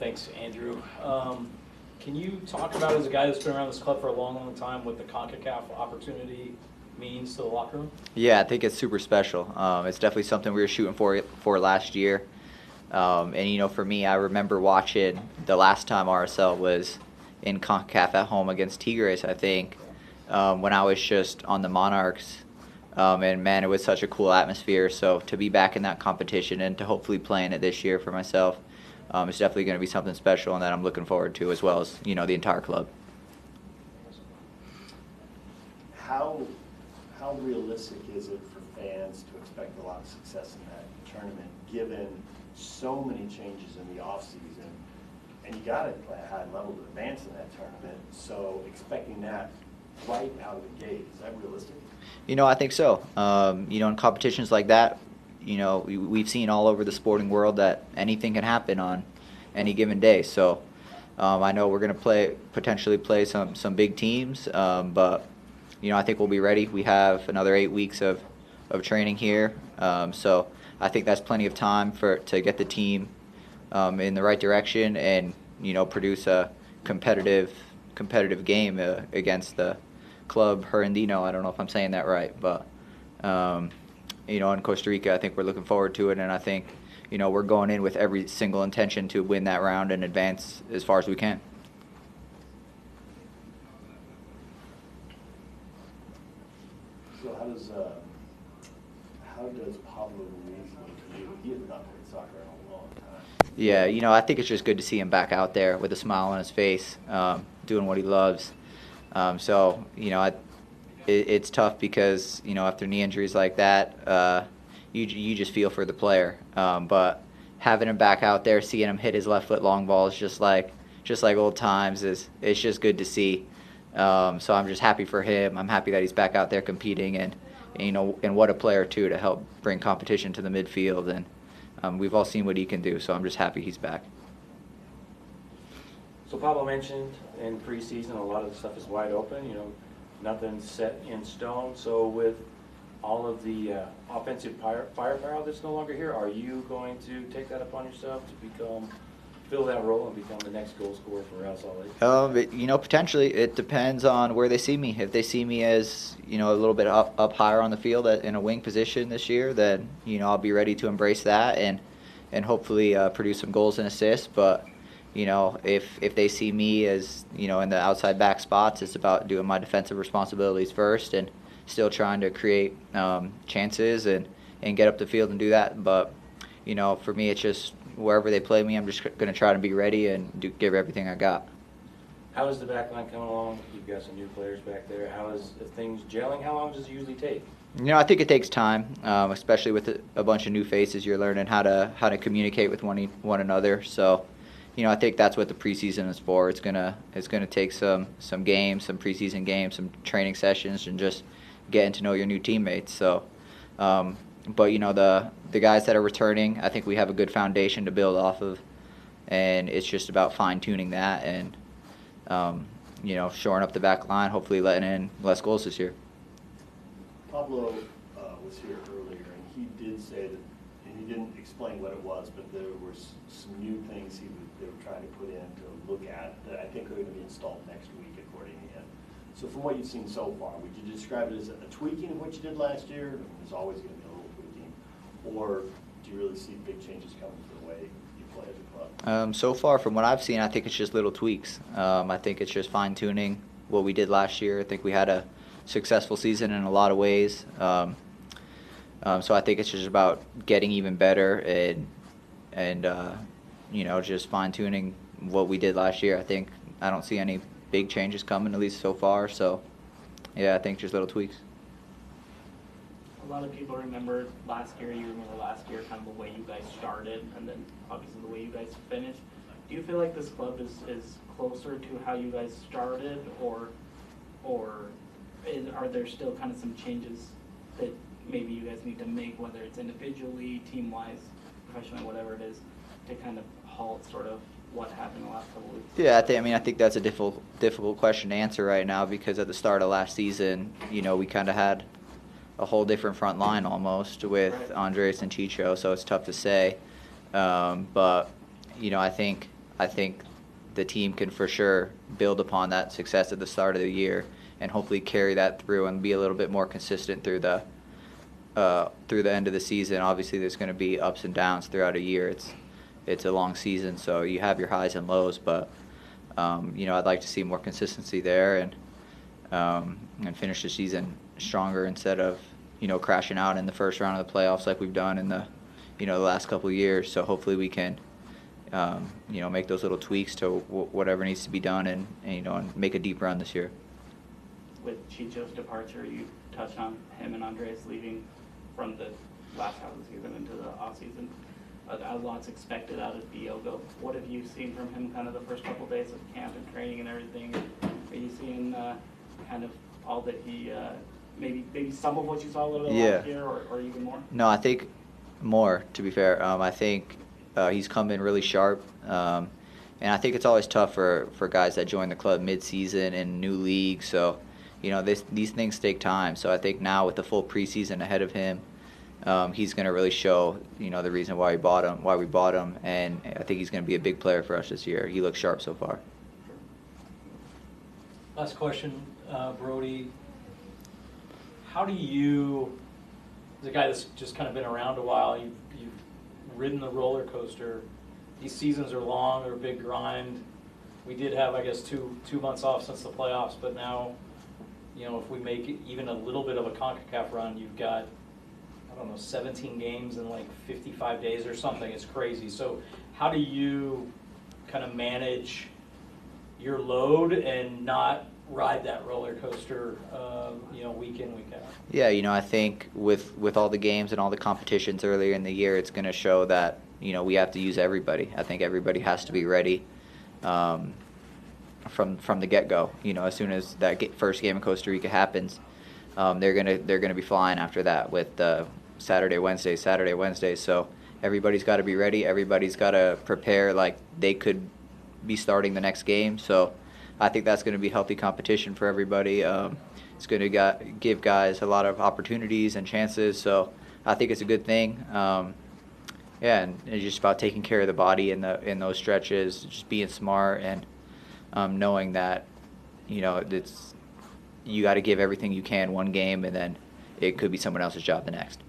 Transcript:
Thanks, Andrew. Can you talk about, as a guy that's been around this club for a long, long time, what the CONCACAF opportunity means to the locker room? Yeah, I think it's super special. It's definitely something we were shooting for last year. And for me, I remember watching the last time RSL was in CONCACAF at home against Tigres, I think, when I was just on the Monarchs. And man, it was such a cool atmosphere. So to be back in that competition and to hopefully play in it this year for myself, it's definitely going to be something special and that I'm looking forward to, as well as the entire club. How realistic is it for fans to expect a lot of success in that tournament, given so many changes in the offseason, and you got to play a high level to advance in that tournament? So expecting that right out of the gate, is that realistic? I think so. In competitions like that, we've seen all over the sporting world that anything can happen on any given day. So I know we're going to potentially play some big teams, but I think we'll be ready. We have another 8 weeks of training here, so I think that's plenty of time to get the team in the right direction and produce a competitive game against the club Herendino. I don't know if I'm saying that right, but in Costa Rica, I think we're looking forward to it, and I think we're going in with every single intention to win that round and advance as far as we can. So how does Pablo Ruiz look to you? He has not played soccer in a long time. Yeah, I think it's just good to see him back out there with a smile on his face, doing what he loves. It's tough because after knee injuries like that, you just feel for the player. But having him back out there, seeing him hit his left foot long balls just like old times, it's just good to see. So I'm just happy for him. I'm happy that he's back out there competing, and what a player too, to help bring competition to the midfield. And we've all seen what he can do. So I'm just happy he's back. So Pablo mentioned in preseason a lot of the stuff is wide open. Nothing's set in stone. So with all of the offensive firepower that's no longer here, are you going to take that upon yourself to fill that role and become the next goal scorer for RSL? Potentially. It depends on where they see me. If they see me as a little bit up higher on the field in a wing position this year, then I'll be ready to embrace that and hopefully produce some goals and assists. But if they see me as in the outside back spots, it's about doing my defensive responsibilities first and still trying to create chances and get up the field and do that. But for me, it's just wherever they play me, I'm just going to try to be ready and give everything I got. How is the back line coming along? You've got some new players back there. How is things gelling? How long does it usually take? I think it takes time, especially with a bunch of new faces. You're learning how to communicate with one another. So I think that's what the preseason is for. It's gonna take some games, some preseason games, some training sessions, and just getting to know your new teammates. So, but the guys that are returning, I think we have a good foundation to build off of, and it's just about fine tuning that and shoring up the back line. Hopefully, letting in less goals this year. Pablo was here earlier, and he did say that, and he didn't explain what it was, but there were some new things they were trying to put in to look at that I think are going to be installed next week, according to him. So from what you've seen so far, would you describe it as a tweaking of what you did last year? There's always going to be a little tweaking. Or do you really see big changes coming to the way you play as a club? So far, from what I've seen, I think it's just little tweaks. I think it's just fine-tuning what we did last year. I think we had a successful season in a lot of ways. So I think it's just about getting even better and just fine-tuning what we did last year. I don't see any big changes coming, at least so far. So, yeah, I think just little tweaks. A lot of people remember last year. You remember last year, kind of the way you guys started, and then obviously the way you guys finished. Do you feel like this club is closer to how you guys started, or are there still kind of some changes that maybe you guys need to make, whether it's individually, team-wise, professionally, whatever it is, to kind of halt sort of what happened the last couple of weeks? Yeah, I think that's a difficult question to answer right now, because at the start of last season, we kind of had a whole different front line almost with Andres and Chicho, so it's tough to say. But I I think the team can for sure build upon that success at the start of the year and hopefully carry that through and be a little bit more consistent through the end of the season. Obviously, there's going to be ups and downs throughout a year. It's a long season, so you have your highs and lows. But I'd like to see more consistency there and finish the season stronger instead of crashing out in the first round of the playoffs like we've done in the last couple of years. So hopefully we can make those little tweaks to whatever needs to be done and make a deep run this year. With Chicho's departure, you touched on him and Andres leaving from the last half of the season into the off season. A lot's expected out of Diogo. What have you seen from him kind of the first couple of days of camp and training and everything? Are you seeing kind of all that he maybe some of what you saw a little bit last year or even more? No, I think more, to be fair. I think he's come in really sharp. And I think it's always tough for guys that join the club mid-season in new league. So, these things take time. So I think now with the full preseason ahead of him, he's going to really show, the reason why we bought him. And I think he's going to be a big player for us this year. He looks sharp so far. Last question, Brody. How do you, as a guy that's just kind of been around a while, you've ridden the roller coaster. These seasons are long, they're a big grind. We did have, I guess, two months off since the playoffs, but now, if we make it even a little bit of a CONCACAF run, you've got, 17 games in like 55 days or something. It's crazy. So how do you kind of manage your load and not ride that roller coaster, week in, week out? Yeah, I think with all the games and all the competitions earlier in the year, it's going to show that, we have to use everybody. I think everybody has to be ready from the get-go. As soon as that first game in Costa Rica happens, they're gonna be flying after that with Saturday, Wednesday. So everybody's got to be ready. Everybody's got to prepare like they could be starting the next game. So I think that's going to be healthy competition for everybody. It's going to give guys a lot of opportunities and chances. So I think it's a good thing. And it's just about taking care of the body in those stretches, just being smart and knowing that you got to give everything you can one game, and then it could be someone else's job the next.